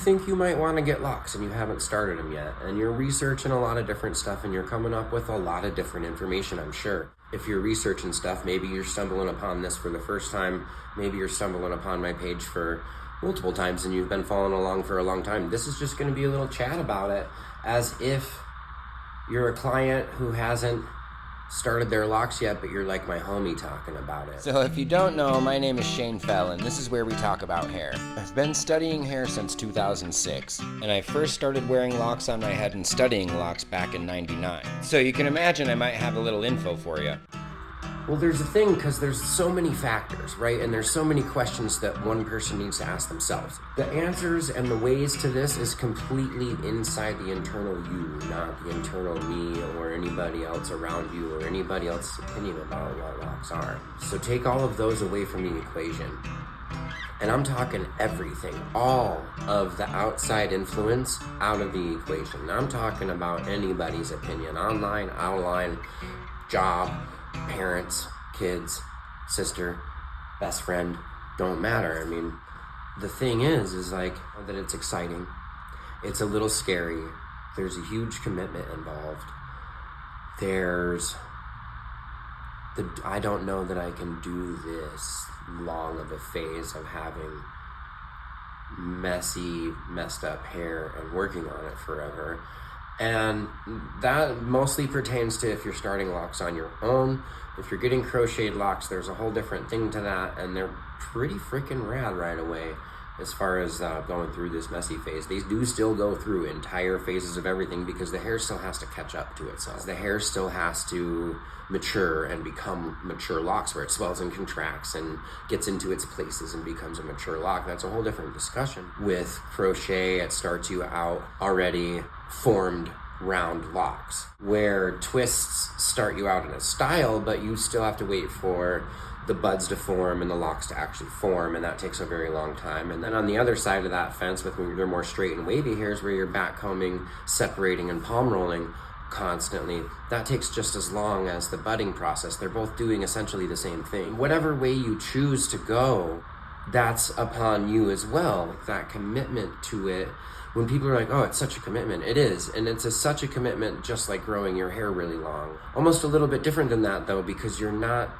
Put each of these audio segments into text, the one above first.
Think you might want to get locks and you haven't started them yet, and you're researching a lot of different stuff and you're coming up with a lot of different information, I'm sure. If you're researching stuff, maybe you're stumbling upon this for the first time, maybe you're stumbling upon my page for multiple times and you've been following along for a long time. This is just going to be a little chat about it, as if you're a client who hasn't started their locks yet, but you're like my homie talking about it. So if you don't know, my name is Shane Fell, and this is where we talk about hair. I've been studying hair since 2006, and I first started wearing locks on my head and studying locks back in '99. So you can imagine I might have a little info for you. Well, there's a thing, because there's so many factors, right? And there's so many questions that one person needs to ask themselves. The answers and the ways to this is completely inside the internal you, not the internal me or anybody else around you or anybody else's opinion about what locks are. So take all of those away from the equation. And I'm talking everything, all of the outside influence out of the equation. I'm talking about anybody's opinion, online, outline, job, parents, kids, sister, best friend, don't matter. I mean, the thing is like that it's exciting. It's a little scary. There's a huge commitment involved. I don't know that I can do this long of a phase of having messed up hair and working on it forever. And that mostly pertains to if you're starting locks on your own. If you're getting crocheted locks, there's a whole different thing to that, and they're pretty freaking rad right away as far as going through this messy phase. They do still go through entire phases of everything because the hair still has to catch up to itself. The hair still has to mature and become mature locks, where it swells and contracts and gets into its places and becomes a mature lock. That's a whole different discussion. With crochet, it starts you out already formed round locks, where twists start you out in a style, but you still have to wait for the buds to form and the locks to actually form, and that takes a very long time. And then on the other side of that fence, with your more straight and wavy hairs, where you're back combing, separating, and palm rolling constantly, that takes just as long as the budding process. They're both doing essentially the same thing. Whatever way you choose to go, that's upon you as well. That commitment to it. When people are like, oh, it's such a commitment, it is. And it's such a commitment, just like growing your hair really long. Almost a little bit different than that, though, because you're not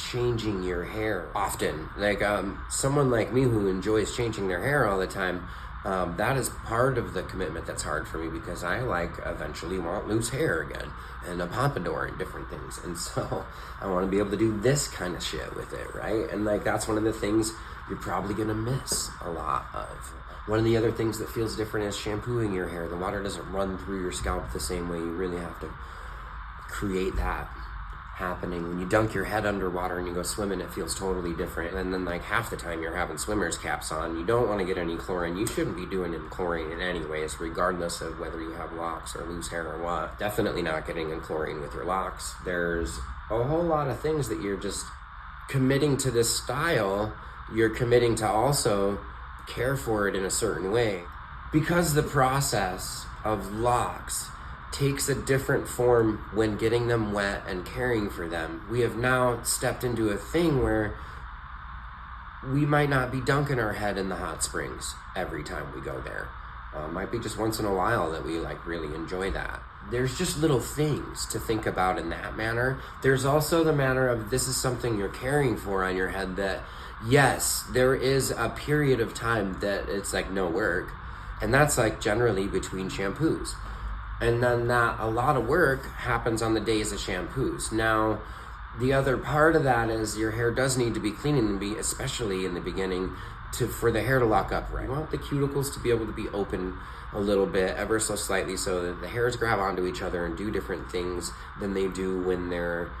changing your hair often. Like someone like me who enjoys changing their hair all the time, that is part of the commitment that's hard for me, because I eventually want loose hair again and a pompadour and different things. And so I want to be able to do this kind of shit with it, right? And that's one of the things you're probably going to miss a lot of. One of the other things that feels different is shampooing your hair. The water doesn't run through your scalp the same way. You really have to create that happening. When you dunk your head underwater and you go swimming, it feels totally different. And then half the time you're having swimmer's caps on. You don't want to get any chlorine. You shouldn't be doing any chlorine in any ways, regardless of whether you have locks or loose hair or what. Definitely not getting in chlorine with your locks. There's a whole lot of things that you're just committing to this style. You're committing to also care for it in a certain way. Because the process of locks takes a different form when getting them wet and caring for them, we have now stepped into a thing where we might not be dunking our head in the hot springs every time we go there. Might be just once in a while that we really enjoy that. There's just little things to think about in that manner. There's also the manner of, this is something you're caring for on your head, that yes, there is a period of time that it's no work, and that's generally between shampoos. And then that a lot of work happens on the days of shampoos. Now, the other part of that is your hair does need to be clean, and especially in the beginning, for the hair to lock up right. You want the cuticles to be able to be open a little bit, ever so slightly, so that the hairs grab onto each other and do different things than they do when their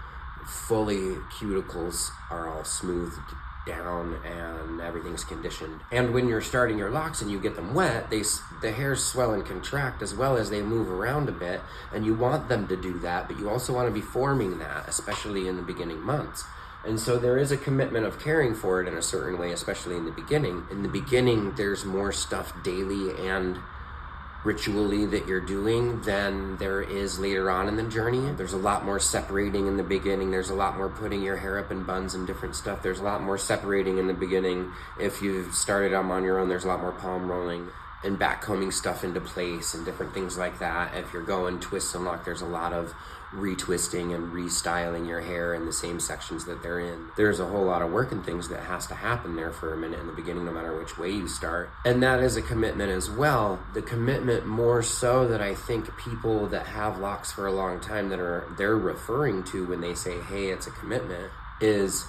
cuticles are all smoothed down and everything's conditioned. And when you're starting your locks and you get them wet, the hairs swell and contract as well as they move around a bit, and you want them to do that, but you also want to be forming that, especially in the beginning months. And so there is a commitment of caring for it in a certain way, especially in the beginning. In the beginning, there's more stuff daily and ritually that you're doing than there is later on in the journey. There's a lot more separating in the beginning. There's a lot more putting your hair up in buns and different stuff. There's a lot more separating in the beginning. If you've started them on your own, there's a lot more palm rolling. and backcombing stuff into place and different things like that. If you're going twist and lock, there's a lot of retwisting and restyling your hair in the same sections that they're in. There's a whole lot of work and things that has to happen there for a minute in the beginning, no matter which way you start. And that is a commitment as well. The commitment more so that I think people that have locks for a long time they're referring to when they say, hey, it's a commitment, is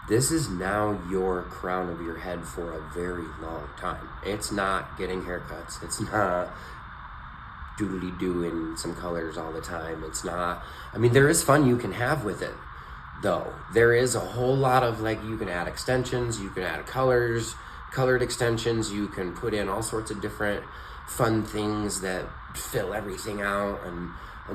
this is now your crown of your head for a very long time. It's not getting haircuts. It's not doodly-doo in some colors all the time. It's not, I mean, there is fun you can have with it, though. There is a whole lot of, like, you can add extensions, you can add colors, colored extensions, you can put in all sorts of different fun things that fill everything out and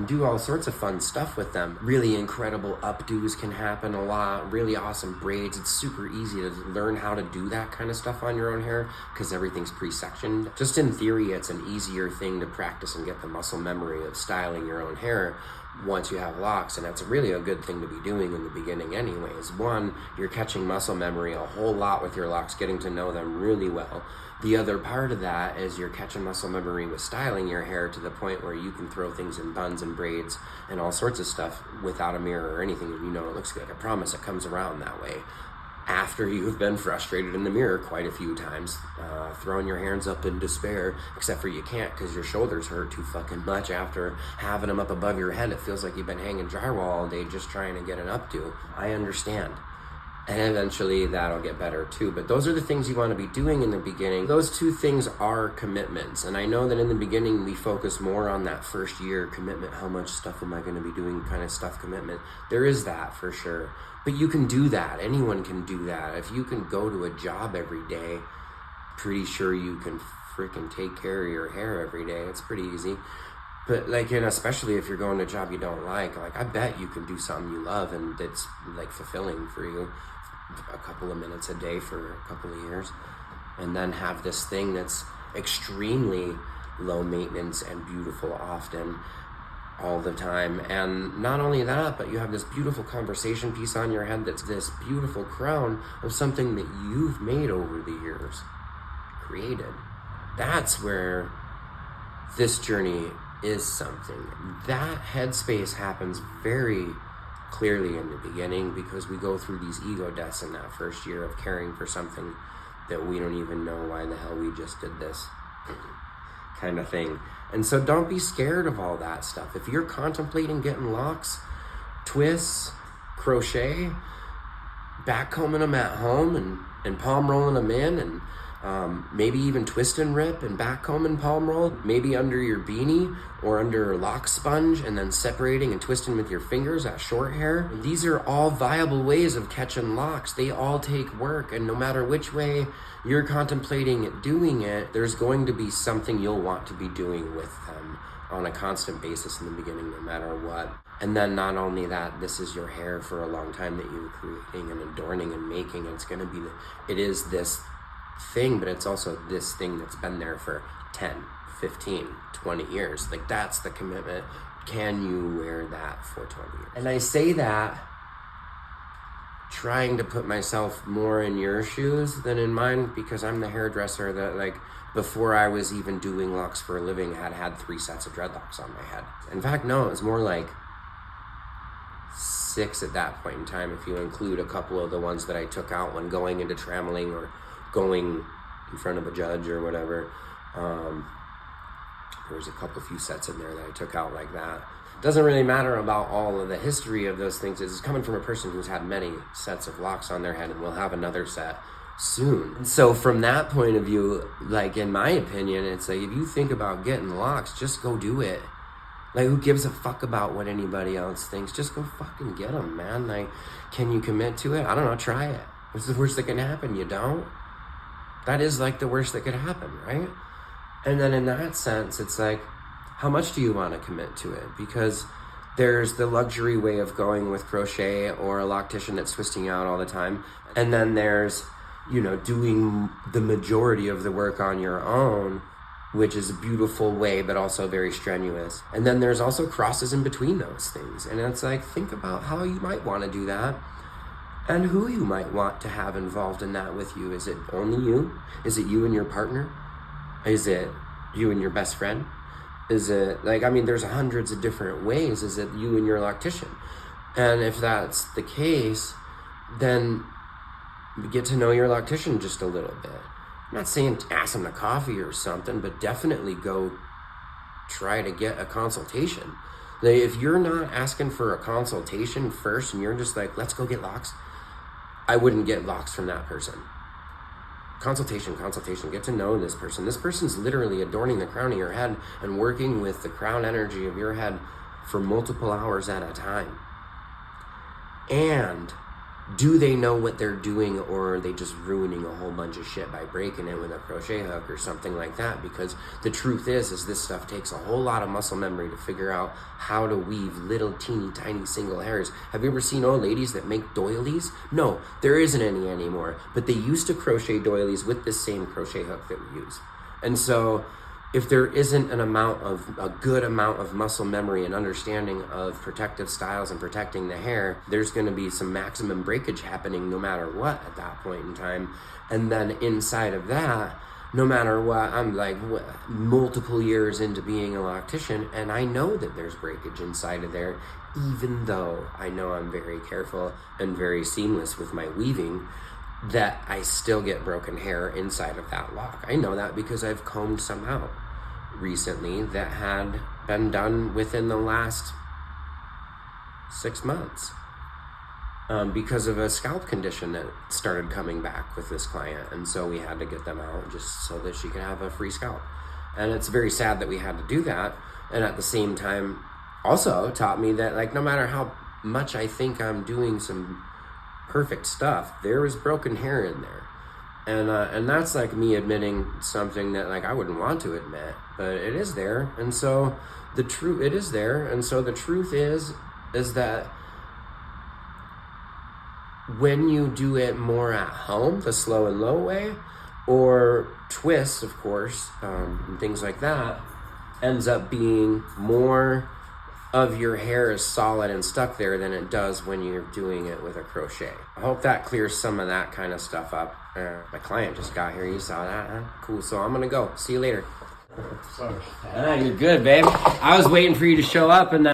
do all sorts of fun stuff with them. Really incredible updos can happen a lot, really awesome braids. It's super easy to learn how to do that kind of stuff on your own hair because everything's pre-sectioned. Just in theory, it's an easier thing to practice and get the muscle memory of styling your own hair once you have locks, and that's really a good thing to be doing in the beginning anyways. One, you're catching muscle memory a whole lot with your locks, getting to know them really well. The other part of that is you're catching muscle memory with styling your hair to the point where you can throw things in buns and braids and all sorts of stuff without a mirror or anything, and you know it looks good. I promise it comes around that way. After you've been frustrated in the mirror quite a few times, throwing your hands up in despair, except for you can't because your shoulders hurt too fucking much after having them up above your head. It feels like you've been hanging drywall all day just trying to get an updo. I understand. And eventually that'll get better too. But those are the things you want to be doing in the beginning. Those two things are commitments. And I know that in the beginning we focus more on that first year commitment. How much stuff am I going to be doing kind of stuff commitment. There is that for sure. But you can do that. Anyone can do that. If you can go to a job every day, pretty sure you can freaking take care of your hair every day. It's pretty easy. But like, and especially if you're going to a job you don't like I bet you can do something you love and it's like fulfilling for you a couple of minutes a day for a couple of years, and then have this thing that's extremely low maintenance and beautiful often all the time. And not only that, but you have this beautiful conversation piece on your head that's this beautiful crown of something that you've made over the years, created. That's where this journey is something. That headspace happens very clearly in the beginning because we go through these ego deaths in that first year of caring for something that we don't even know why the hell we just did this kind of thing. And so don't be scared of all that stuff. If you're contemplating getting locks, twists, crochet, backcombing them at home and palm rolling them in, and maybe even twist and rip and backcomb and palm roll, maybe under your beanie or under a lock sponge and then separating and twisting with your fingers at short hair. These are all viable ways of catching locks. They all take work, and no matter which way you're contemplating doing it, there's going to be something you'll want to be doing with them on a constant basis in the beginning, no matter what. And then not only that, this is your hair for a long time that you're creating and adorning and making. It's going to be, it is this thing, but it's also this thing that's been there for 10, 15, 20 years. Like, that's the commitment. Can you wear that for 20 years? And I say that trying to put myself more in your shoes than in mine, because I'm the hairdresser that, like, before I was even doing locks for a living, had 3 sets of dreadlocks on my head. In fact, no, it was more like 6 at that point in time, if you include a couple of the ones that I took out when going into trammeling or going in front of a judge or whatever. There was a few sets in there that I took out like that. Doesn't really matter about all of the history of those things. It's coming from a person who's had many sets of locks on their head and will have another set soon. So from that point of view, like, in my opinion, it's like, if you think about getting locks, just go do it. Like, who gives a fuck about what anybody else thinks? Just go fucking get them, man. Like, can you commit to it? I don't know, try it. What's the worst that can happen? You don't? That is like the worst that could happen, right? And then in that sense, it's like, how much do you want to commit to it? Because there's the luxury way of going with crochet or a loctician that's twisting out all the time. And then there's, you know, doing the majority of the work on your own, which is a beautiful way, but also very strenuous. And then there's also crosses in between those things. And it's like, think about how you might want to do that and who you might want to have involved in that with you. Is it only you? Is it you and your partner? Is it you and your best friend? Is it like, I mean, there's hundreds of different ways. Is it you and your loctician? And if that's the case, then get to know your loctician just a little bit. I'm not saying ask them to coffee or something, but definitely go try to get a consultation. Like, if you're not asking for a consultation first and you're just like, let's go get locks, I wouldn't get locks from that person. Consultation, get to know this person. This person's literally adorning the crown of your head and working with the crown energy of your head for multiple hours at a time. And do they know what they're doing, or are they just ruining a whole bunch of shit by breaking it with a crochet hook or something like that? Because the truth is this stuff takes a whole lot of muscle memory to figure out how to weave little teeny tiny single hairs. Have you ever seen old ladies that make doilies? No, there isn't any anymore, but they used to crochet doilies with this same crochet hook that we use. And so if there isn't a good amount of muscle memory and understanding of protective styles and protecting the hair, there's going to be some maximum breakage happening no matter what at that point in time. And then inside of that, no matter what, I'm like multiple years into being a loctician, and I know that there's breakage inside of there, even though I know I'm very careful and very seamless with my weaving, that I still get broken hair inside of that lock. I know that because I've combed some out recently that had been done within the last 6 months because of a scalp condition that started coming back with this client. And so we had to get them out just so that she could have a free scalp. And it's very sad that we had to do that. And at the same time also taught me that, like, no matter how much I think I'm doing some perfect stuff, there is broken hair in there. And that's like me admitting something that, like, I wouldn't want to admit, but it is there. And so the truth is that when you do it more at home, the slow and low way, or twists, of course, and things like that, ends up being more of your hair is solid and stuck there than it does when you're doing it with a crochet. I hope that clears some of that kind of stuff up. My client just got here. You saw that, huh? Cool. So I'm gonna go. See you later. Sorry. You're good, babe. I was waiting for you to show up, and then